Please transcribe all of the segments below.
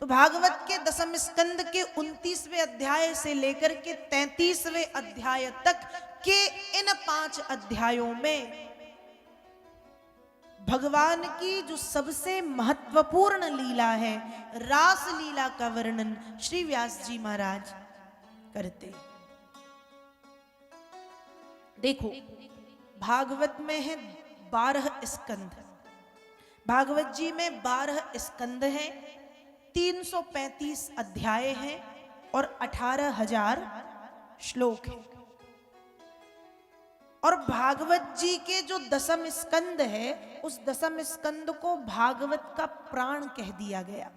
तो भागवत के दसम स्कंद के 29वें अध्याय से लेकर के 33वें अध्याय तक के इन 5 अध्यायों में भगवान की जो सबसे महत्वपूर्ण लीला है, रास लीला का वर्णन श्री व्यास जी महाराज करते। देखो, भागवत में है 12 स्कंद, भागवत जी में 12 स्कंद हैं, 335 अध्याय हैं और 18,000 श्लोक हैं। और भागवत जी के जो दसम स्कंद है, उस दसम स्कंद को भागवत का प्राण कह दिया गया।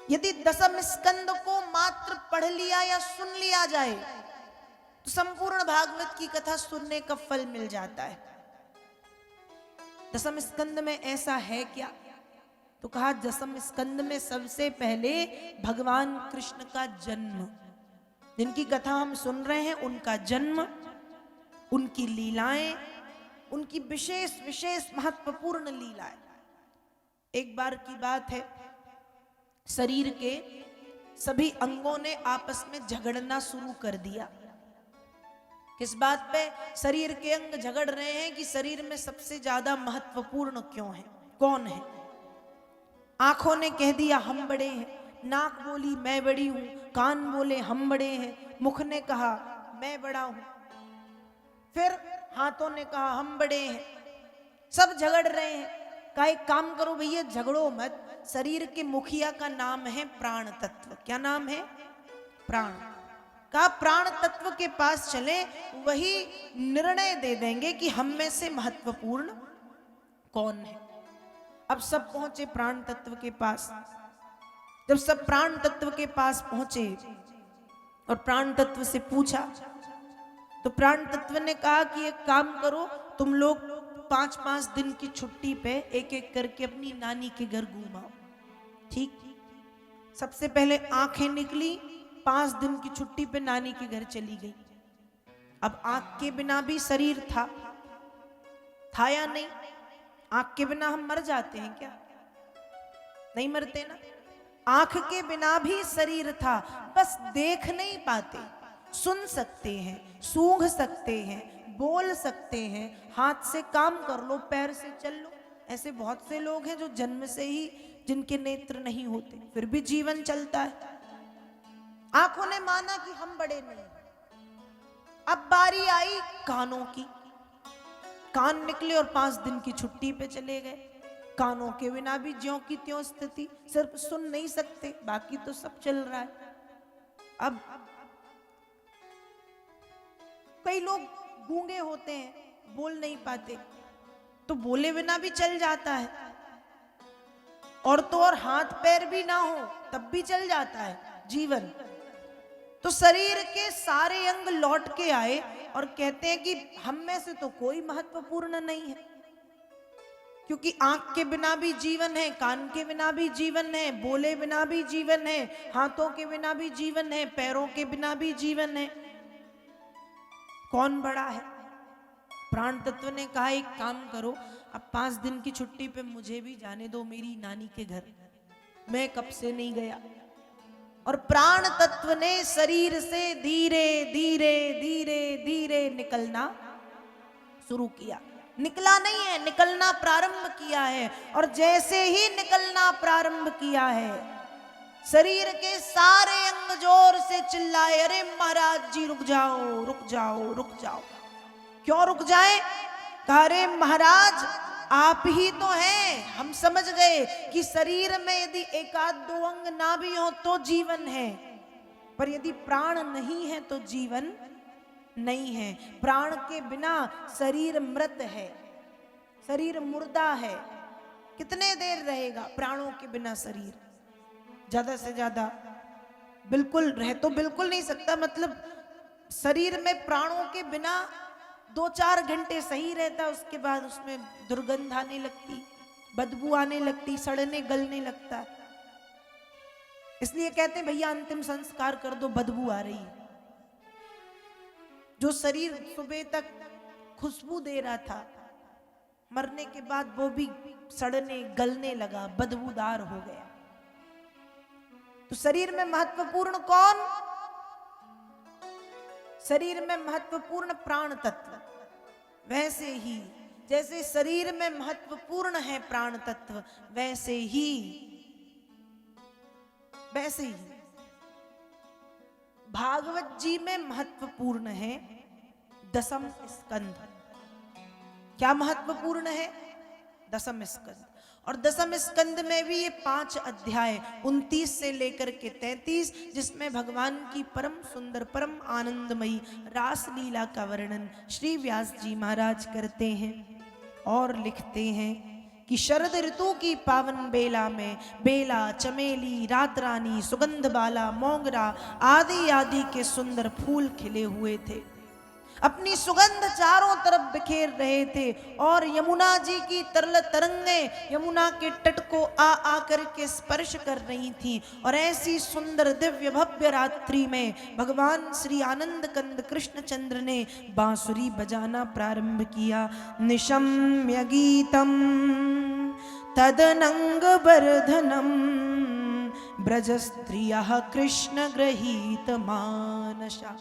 यदि दसम स्कंद को मात्र पढ़ लिया या सुन लिया जाए तो संपूर्ण भागवत की कथा सुनने का फल मिल जाता है। दसम स्कंद में ऐसा है क्या? तो कहा दसम स्कंद में सबसे पहले भगवान कृष्ण का जन्म, जिनकी कथा हम सुन रहे हैं, उनका जन्म, उनकी लीलाएं, उनकी विशेष विशेष महत्वपूर्ण लीलाएं। एक बार की बात है, शरीर के सभी अंगों ने आपस में झगड़ना शुरू कर दिया। किस बात पे शरीर के अंग झगड़ रहे हैं कि शरीर में सबसे ज्यादा महत्वपूर्ण क्यों है, कौन है? आंखों ने कह दिया हम बड़े हैं, नाक बोली मैं बड़ी हूं, कान बोले हम बड़े हैं, मुख ने कहा मैं बड़ा हूं, फिर हाथों ने कहा हम बड़े हैं, सब झगड़ रहे हैं। कहा एक काम करो भैया, झगड़ो मत, शरीर के मुखिया का नाम है प्राण तत्व। क्या नाम है? प्राण। कहा प्राण तत्व के पास चले, वही निर्णय दे देंगे कि हम में से महत्वपूर्ण कौन है। अब सब पहुंचे प्राण तत्व के पास। जब सब प्राण तत्व के पास पहुंचे और प्राण तत्व से पूछा, तो प्राण तत्व ने कहा कि एक काम करो, तुम लोग 5-5 दिन की छुट्टी पे एक एक करके अपनी नानी के घर घूमाओ। ठीक। सबसे पहले आंखें निकली, 5 दिन की छुट्टी पे नानी के घर चली गई। अब आंख के बिना भी शरीर था या नहीं? आंख के बिना हम मर जाते हैं क्या? नहीं मरते ना। आंख के बिना भी शरीर था, बस देख नहीं पाते। सुन सकते हैं, सूंघ सकते हैं, बोल सकते हैं, हाथ से काम कर लो, पैर से चल लो। ऐसे बहुत से लोग हैं जो जन्म से ही जिनके नेत्र नहीं होते, फिर भी जीवन चलता है। आंखों ने माना कि हम बड़े नहीं। अब बारी आई कानों की। कान निकले और 5 दिन की छुट्टी पे चले गए। कानों के बिना भी ज्यों की त्यों स्थिति, सिर्फ सुन नहीं सकते, बाकी तो सब चल रहा है। अब कई लोग गूंगे होते हैं, बोल नहीं पाते, तो बोले बिना भी चल जाता है। और तो और हाथ पैर भी ना हो तब भी चल जाता है जीवन। तो शरीर के सारे अंग लौट के आए और कहते हैं कि हम में से तो कोई महत्वपूर्ण नहीं है, क्योंकि आंख के बिना भी जीवन है, कान के बिना भी जीवन है, बोले बिना भी जीवन है, हाथों के बिना भी जीवन है, पैरों के बिना भी जीवन है। कौन बड़ा है? प्राण तत्व ने कहा एक काम करो, अब 5 दिन की छुट्टी पे मुझे भी जाने दो मेरी नानी के घर, मैं कब से नहीं गया। और प्राण तत्व ने शरीर से धीरे धीरे धीरे धीरे निकलना शुरू किया। निकला नहीं है, निकलना प्रारंभ किया है। और जैसे ही निकलना प्रारंभ किया है, शरीर के सारे अंग जोर से चिल्लाए, अरे महाराज जी रुक जाओ रुक जाओ रुक जाओ। क्यों रुक जाए? कहा अरे महाराज आप ही तो हैं, हम समझ गए कि शरीर में यदि 1-2 अंग ना भी हो तो जीवन है, पर यदि प्राण नहीं है तो जीवन नहीं है। प्राण के बिना शरीर मृत है, शरीर मुर्दा है। कितने देर रहेगा प्राणों के बिना शरीर? ज्यादा से ज्यादा बिल्कुल रह तो बिल्कुल नहीं सकता, मतलब शरीर में प्राणों के बिना 2-4 घंटे सही रहता, उसके बाद उसमें दुर्गंध आने लगती, बदबू आने लगती, सड़ने गलने लगता। इसलिए कहते हैं भैया अंतिम संस्कार कर दो, बदबू आ रही है। जो शरीर सुबह तक खुशबू दे रहा था, मरने के बाद वो भी सड़ने गलने लगा, बदबूदार हो गया। तो शरीर में महत्वपूर्ण कौन? शरीर में महत्वपूर्ण प्राण तत्व। वैसे ही जैसे शरीर में महत्वपूर्ण है प्राण तत्व, वैसे ही भागवत जी में महत्वपूर्ण है दसम स्कंध। क्या महत्वपूर्ण है? दसम स्कंद। और दसम स्कंद में भी ये 5 अध्याय 29 से लेकर के 33, जिसमें भगवान की परम सुंदर परम आनंदमयी रास लीला का वर्णन श्री व्यास जी महाराज करते हैं और लिखते हैं कि शरद ऋतु की पावन बेला में बेला, चमेली, रात रानी, सुगंध बाला, मोगरा आदि आदि के सुंदर फूल खिले हुए थे, अपनी सुगंध चारों तरफ बिखेर रहे थे। और यमुना जी की तरल तरंगें यमुना के तट को आ करके स्पर्श कर रही थीं। और ऐसी सुंदर दिव्य भव्य रात्रि में भगवान श्री आनंद कंद कृष्णचंद्र ने बांसुरी बजाना प्रारंभ किया। निशम्य गीतम तदनंग वर्धनम ब्रज स्त्रियः कृष्ण गृहीत मानसा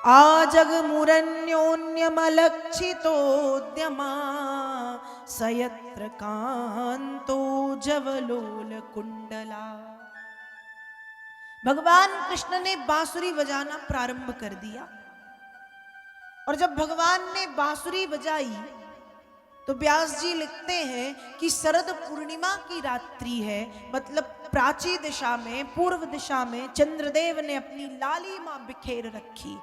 आजगमुरन्योन्यमलक्षितोद्यमा सयत्र कांतो जवलोल कुंडला। भगवान कृष्ण ने बांसुरी बजाना प्रारंभ कर दिया। और जब भगवान ने बांसुरी बजाई तो व्यास जी लिखते हैं कि शरद पूर्णिमा की रात्रि है, मतलब प्राची दिशा में, पूर्व दिशा में चंद्रदेव ने अपनी लालिमा बिखेर रखी।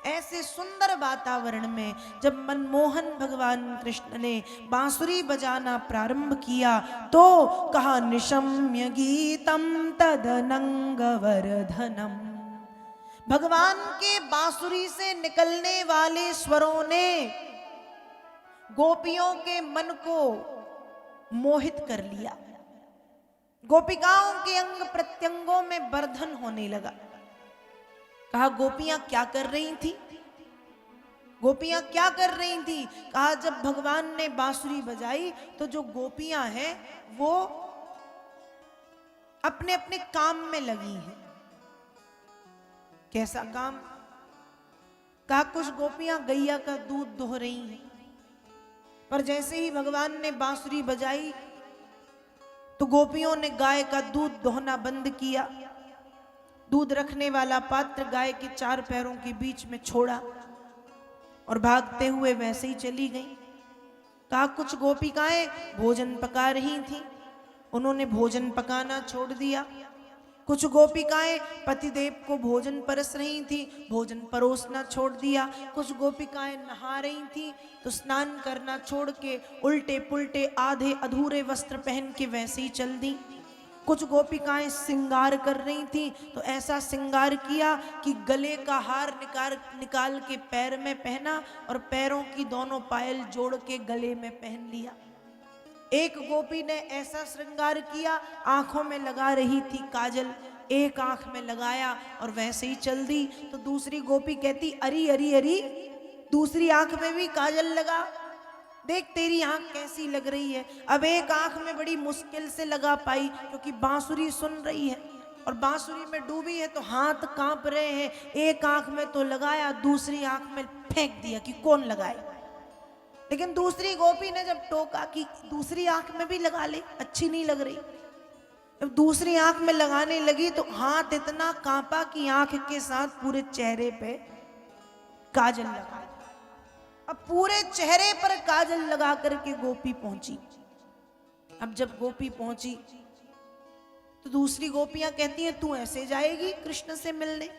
ऐसे सुंदर वातावरण में जब मनमोहन भगवान कृष्ण ने बांसुरी बजाना प्रारंभ किया तो कहा निशम्य गीतम तदनंग वर्धनम। भगवान के बांसुरी से निकलने वाले स्वरों ने गोपियों के मन को मोहित कर लिया। गोपिकाओं के अंग प्रत्यंगों में वर्धन होने लगा। कहा गोपियां क्या कर रही थी? गोपियां क्या कर रही थी? कहा जब भगवान ने बांसुरी बजाई तो जो गोपियां हैं वो अपने अपने काम में लगी हैं। कैसा काम? कहा कुछ गोपियां गैया का दूध दोह रही हैं। पर जैसे ही भगवान ने बांसुरी बजाई तो गोपियों ने गाय का दूध दोहना बंद किया। दूध रखने वाला पात्र गाय के 4 पैरों के बीच में छोड़ा और भागते हुए वैसे ही चली गई। कहा कुछ गोपिकाएं भोजन पका रही थीं, उन्होंने भोजन पकाना छोड़ दिया। कुछ गोपिकाएं पतिदेव को भोजन परस रही थी, भोजन परोसना छोड़ दिया। कुछ गोपिकाएं नहा रही थी तो स्नान करना छोड़ के उल्टे पुल्टे आधे अधूरे वस्त्र पहन के वैसे ही चल दी। कुछ गोपिकाएं श्रृंगार कर रही थी तो ऐसा श्रृंगार किया कि गले का हार निकाल के पैर में पहना और पैरों की दोनों पायल जोड़ के गले में पहन लिया। एक गोपी ने ऐसा श्रृंगार किया, आंखों में लगा रही थी काजल, एक आंख में लगाया और वैसे ही चल दी। तो दूसरी गोपी कहती अरी अरी अरी, दूसरी आंख में भी काजल लगा, देख तेरी आंख कैसी लग रही है। अब एक आंख में बड़ी मुश्किल से लगा पाई क्योंकि बांसुरी सुन रही है और बांसुरी में डूबी है तो हाथ कांप रहे हैं। एक आंख में तो लगाया, दूसरी आंख में फेंक दिया कि कौन लगाए। लेकिन दूसरी गोपी ने जब टोका कि दूसरी आंख में भी लगा ले, अच्छी नहीं लग रही। जब दूसरी आंख में लगाने लगी तो हाथ इतना कांपा कि आंख के साथ पूरे चेहरे पे काजल लगा। अब पूरे चेहरे पर काजल लगा करके गोपी पहुंची। अब जब गोपी पहुंची तो दूसरी गोपियां कहती हैं तू ऐसे जाएगी कृष्ण से मिलने?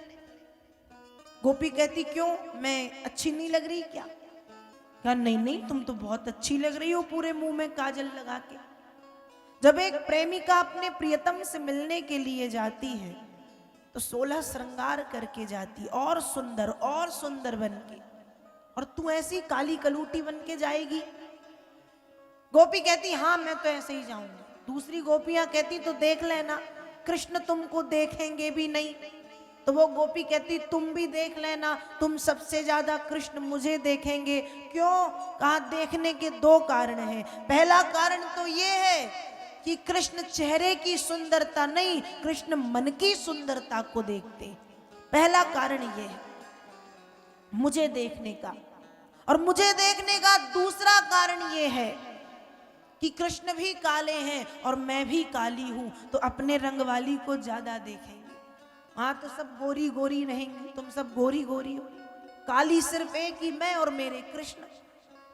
गोपी कहती क्यों, मैं अच्छी नहीं लग रही क्या? कहा नहीं नहीं, तुम तो बहुत अच्छी लग रही हो पूरे मुंह में काजल लगा के। जब एक प्रेमिका अपने प्रियतम से मिलने के लिए जाती है तो 16 श्रृंगार करके जाती और सुंदर बन के, और तू ऐसी काली कलूटी बन के जाएगी? गोपी कहती हाँ मैं तो ऐसे ही जाऊंगी। दूसरी गोपियां कहती तो देख लेना कृष्ण तुमको देखेंगे भी नहीं। तो वो गोपी कहती तुम भी देख लेना, तुम सबसे ज्यादा कृष्ण मुझे देखेंगे। क्यों? कहा देखने के 2 कारण हैं। पहला कारण तो ये है कि कृष्ण चेहरे की सुंदरता नहीं, कृष्ण मन की सुंदरता को देखते हैं। पहला कारण यह है मुझे देखने का। और मुझे देखने का दूसरा कारण यह है कि कृष्ण भी काले हैं और मैं भी काली हूं, तो अपने रंग वाली को ज्यादा देखेंगे। वहां तो सब गोरी गोरी रहेंगी, तुम सब गोरी गोरी हो, काली सिर्फ एक ही मैं और मेरे कृष्ण,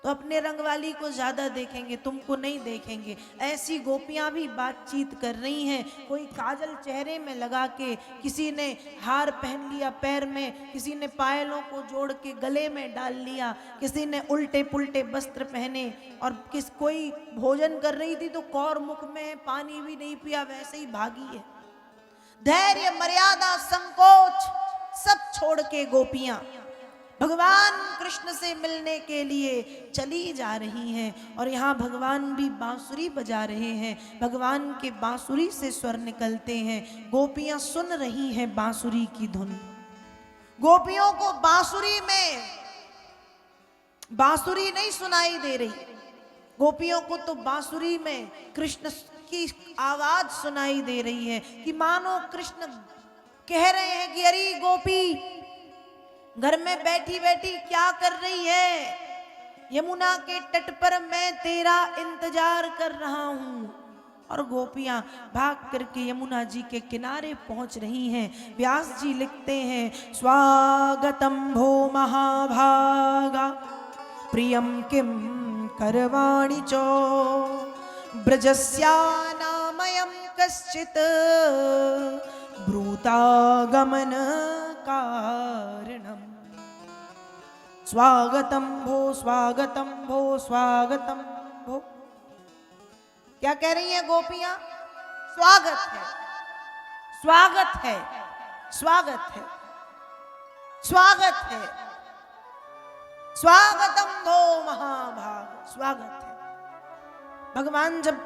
तो अपने रंग वाली को ज्यादा देखेंगे, तुमको नहीं देखेंगे। ऐसी गोपियां भी बातचीत कर रही हैं। कोई काजल चेहरे में लगा के, किसी ने हार पहन लिया पैर में, किसी ने पायलों को जोड़ के गले में डाल लिया, किसी ने उल्टे पुल्टे वस्त्र पहने, और कोई भोजन कर रही थी तो कौर मुख में है, पानी भी नहीं पिया, वैसे ही भागी है। धैर्य, मर्यादा, संकोच सब छोड़ के गोपियां भगवान कृष्ण से मिलने के लिए चली जा रही हैं। और यहाँ भगवान भी बांसुरी बजा रहे हैं, भगवान के बांसुरी से स्वर निकलते हैं। गोपियां सुन रही हैं बांसुरी की धुन। गोपियों को बांसुरी में बांसुरी नहीं सुनाई दे रही, गोपियों को तो बांसुरी में कृष्ण की आवाज सुनाई दे रही है, कि मानो कृष्ण कह रहे हैं कि अरे गोपी, घर में बैठी बैठी क्या कर रही है? यमुना के तट पर मैं तेरा इंतजार कर रहा हूं। और गोपियां भाग करके यमुना जी के किनारे पहुंच रही हैं। व्यास जी लिखते हैं, स्वागतम भो महाभागा प्रियम किम करवाणि चो ब्रजस्यानामयं कश्चित् ब्रूतागमन कारणम। स्वागतम भो, स्वागतम भो, स्वागतम भो। क्या कह रही हैं गोपियां? स्वागत है, स्वागत है, स्वागत है, स्वागत है, स्वागतम भो महाभाग, स्वागत है। भगवान जब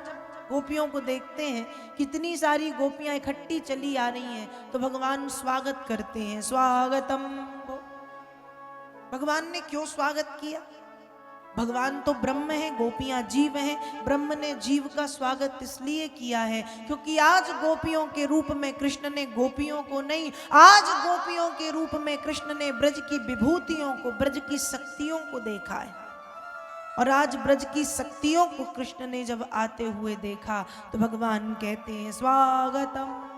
गोपियों को देखते हैं, कितनी सारी गोपियां इकट्ठी चली आ रही हैं, तो भगवान स्वागत करते हैं, स्वागतम भो। भगवान ने क्यों स्वागत किया? भगवान तो ब्रह्म है, गोपियां जीव हैं। ब्रह्म ने जीव का स्वागत इसलिए किया है क्योंकि आज गोपियों के रूप में कृष्ण ने गोपियों को नहीं, आज गोपियों के रूप में कृष्ण ने ब्रज की विभूतियों को, ब्रज की शक्तियों को देखा है। और आज ब्रज की शक्तियों को कृष्ण ने जब आते हुए देखा, तो भगवान कहते हैं स्वागतम